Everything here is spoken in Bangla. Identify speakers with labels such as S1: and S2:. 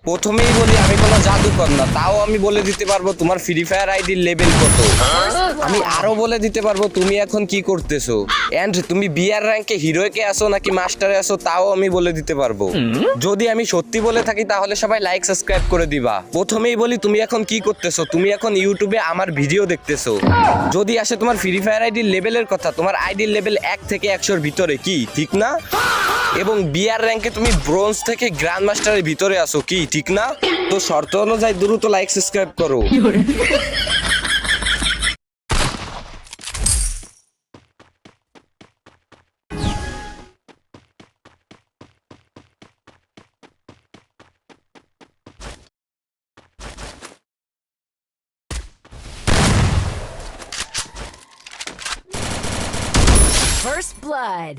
S1: প্রথমেই বলি আমি কোনো জাদুকর না, তাও আমি বলে দিতে পারবো তোমার ফ্রি ফায়ার আইডির লেভেল কত। আমি আরো বলে দিতে পারবো তুমি এখন কি করতেছো, এন্ড তুমি বিআর র্যাঙ্কে হিরোকে আসো নাকি মাস্টারে আসো, তাও আমি বলে দিতে পারবো। যদি আমি সত্যি বলে থাকি তাহলে সবাই লাইক সাবস্ক্রাইব করে দিবা। প্রথমেই বলি তুমি এখন কি করতেছো, তুমি এখন ইউটিউবে আমার ভিডিও দেখতেছো। যদি আসে তোমার ফ্রি ফায়ার আইডির লেভেলের কথা, তোমার আইডির লেভেল 1 থেকে 100-র ভিতরে, কি ঠিক না? এবং বিআর র্যাঙ্কে তুমি ব্রোঞ্জ থেকে গ্র্যান্ড মাস্টারের ভিতরে আসো, কি ঠিক না? তো শর্ত অনুযায়ী দ্রুত লাইক সাবস্ক্রাইব করো।
S2: First blood.